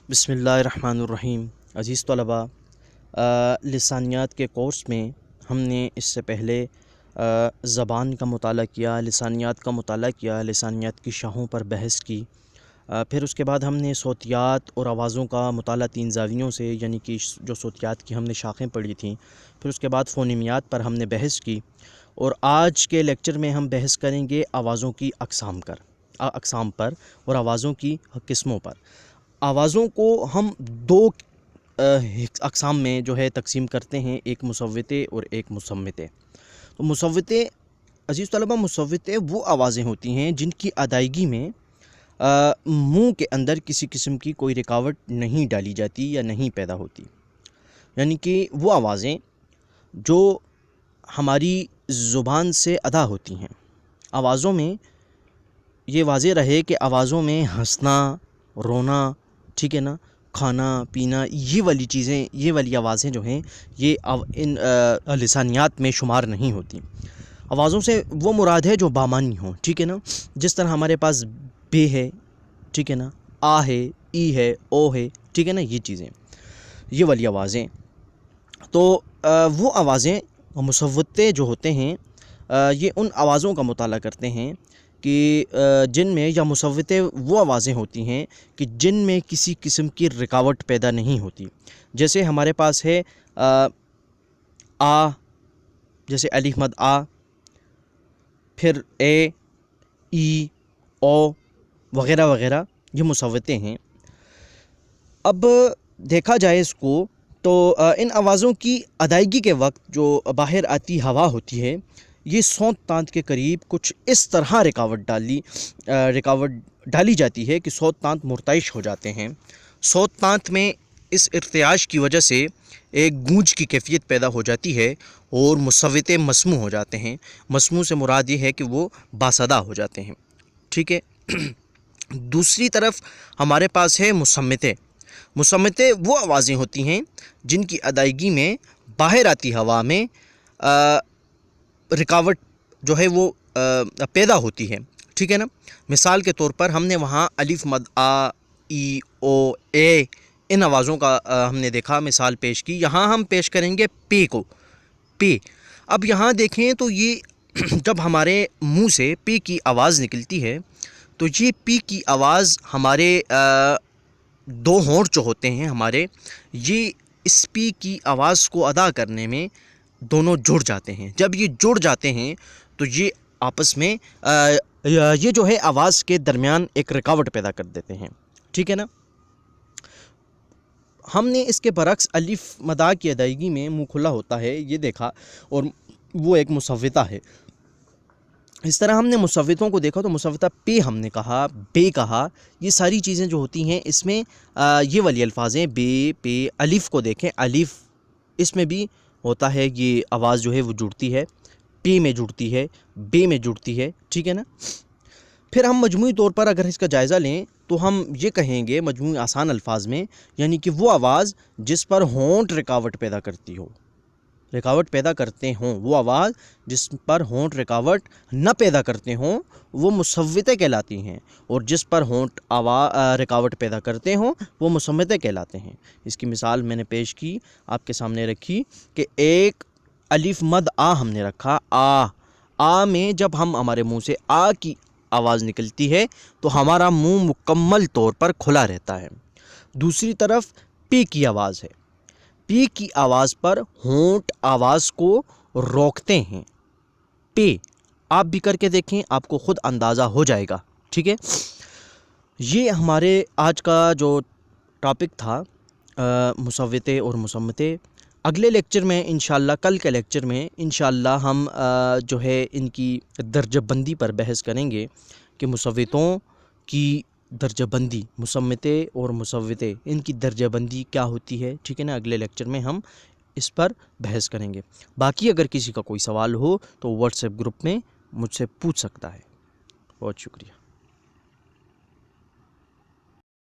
بسم اللہ الرحمن الرحیم۔ عزیز طلباء، لسانیات کے کورس میں ہم نے اس سے پہلے زبان کا مطالعہ کیا، لسانیات کا مطالعہ کیا، لسانیات کی شاخوں پر بحث کی۔ پھر اس کے بعد ہم نے صوتیات اور آوازوں کا مطالعہ تین زاویوں سے، یعنی کہ جو صوتیات کی ہم نے شاخیں پڑھی تھیں۔ پھر اس کے بعد فونیمیات پر ہم نے بحث کی، اور آج کے لیکچر میں ہم بحث کریں گے آوازوں کی اقسام پر اور آوازوں کی قسموں پر۔ آوازوں کو ہم دو اقسام میں جو ہے تقسیم کرتے ہیں، ایک مصوتے اور ایک مصمتے۔ تو مصوتے، عزیز طلبہ، مصوتے وہ آوازیں ہوتی ہیں جن کی ادائیگی میں منہ کے اندر کسی قسم کی کوئی رکاوٹ نہیں ڈالی جاتی یا نہیں پیدا ہوتی، یعنی کہ وہ آوازیں جو ہماری زبان سے ادا ہوتی ہیں۔ آوازوں میں یہ واضح رہے کہ آوازوں میں ہنسنا، رونا، ٹھیک ہے نا، کھانا پینا، یہ والی چیزیں، یہ والی آوازیں جو ہیں یہ ان لسانیات میں شمار نہیں ہوتی۔ آوازوں سے وہ مراد ہے جو بامانی ہوں، ٹھیک ہے نا، جس طرح ہمارے پاس بے ہے، ٹھیک ہے نا، آ ہے، ای ہے، او ہے، ٹھیک ہے نا، یہ چیزیں، یہ والی آوازیں۔ تو وہ آوازیں مصوتے جو ہوتے ہیں یہ ان آوازوں کا مطالعہ کرتے ہیں کہ جن میں، یا مصوتے وہ آوازیں ہوتی ہیں کہ جن میں کسی قسم کی رکاوٹ پیدا نہیں ہوتی۔ جیسے ہمارے پاس ہے آ، جیسے الف مد آ، پھر اے، ای، او وغیرہ وغیرہ، یہ مصوتے ہیں۔ اب دیکھا جائے اس کو تو ان آوازوں کی ادائیگی کے وقت جو باہر آتی ہوا ہوتی ہے، یہ سونت تانت کے قریب کچھ اس طرح رکاوٹ ڈالی جاتی ہے کہ سونت تانت مرتعش ہو جاتے ہیں۔ سونت تانت میں اس ارتعاش کی وجہ سے ایک گونج کی کیفیت پیدا ہو جاتی ہے اور مصوتے مسموع ہو جاتے ہیں۔ مسموع سے مراد یہ ہے کہ وہ باصدا ہو جاتے ہیں، ٹھیک ہے۔ دوسری طرف ہمارے پاس ہے مصمتے۔ مصمتے وہ آوازیں ہوتی ہیں جن کی ادائیگی میں باہر آتی ہوا میں رکاوٹ جو ہے وہ پیدا ہوتی ہے، ٹھیک ہے نا۔ مثال کے طور پر ہم نے وہاں الف مد آ، ای، او، اے، ان آوازوں کا ہم نے دیکھا، مثال پیش کی۔ یہاں ہم پیش کریں گے پے کو، پے۔ اب یہاں دیکھیں تو یہ جب ہمارے منہ سے پے کی آواز نکلتی ہے تو یہ پی کی آواز ہمارے دو ہونٹ جو ہوتے ہیں ہمارے، یہ اس پی کی آواز کو ادا کرنے میں دونوں جڑ جاتے ہیں۔ جب یہ جڑ جاتے ہیں تو یہ آپس میں یہ جو ہے آواز کے درمیان ایک رکاوٹ پیدا کر دیتے ہیں، ٹھیک ہے نا۔ ہم نے اس کے برعکس الف مد کی ادائیگی میں منہ کھلا ہوتا ہے یہ دیکھا، اور وہ ایک مصوتہ ہے۔ اس طرح ہم نے مصوتوں کو دیکھا تو مصوتہ پے ہم نے کہا، بے کہا، یہ ساری چیزیں جو ہوتی ہیں اس میں یہ والی الفاظ ہیں، بے، پے۔ الف کو دیکھیں، الف، اس میں بھی ہوتا ہے یہ آواز جو ہے وہ جڑتی ہے، پے میں جڑتی ہے، بے میں جڑتی ہے، ٹھیک ہے نا۔ پھر ہم مجموعی طور پر اگر اس کا جائزہ لیں تو ہم یہ کہیں گے مجموعی آسان الفاظ میں، یعنی کہ وہ آواز جس پر ہونٹ رکاوٹ پیدا کرتی ہو، رکاوٹ پیدا کرتے ہوں، وہ آواز جس پر ہونٹ رکاوٹ نہ پیدا کرتے ہوں وہ مصوتے کہلاتی ہیں، اور جس پر ہونٹ رکاوٹ پیدا کرتے ہوں وہ مصمتے کہلاتے ہیں۔ اس کی مثال میں نے پیش کی، آپ کے سامنے رکھی، کہ ایک الف مد آ ہم نے رکھا، آ میں جب ہم ہمارے منہ سے آ کی آواز نکلتی ہے تو ہمارا منہ مکمل طور پر کھلا رہتا ہے۔ دوسری طرف پے کی آواز ہے، پی کی آواز پر ہونٹ آواز کو روکتے ہیں، پے۔ آپ بھی کر کے دیکھیں، آپ کو خود اندازہ ہو جائے گا، ٹھیک ہے۔ یہ ہمارے آج کا جو ٹاپک تھا مصوتے اور مصمتے۔ اگلے لیکچر میں انشاءاللہ، کل کے لیکچر میں انشاءاللہ ہم جو ہے ان کی درجہ بندی پر بحث کریں گے کہ مصوتوں کی درجہ بندی، مصمتے اور مصوتے، ان کی درجہ بندی کیا ہوتی ہے، ٹھیک ہے نا۔ اگلے لیکچر میں ہم اس پر بحث کریں گے۔ باقی اگر کسی کا کوئی سوال ہو تو واٹس ایپ گروپ میں مجھ سے پوچھ سکتا ہے۔ بہت شکریہ۔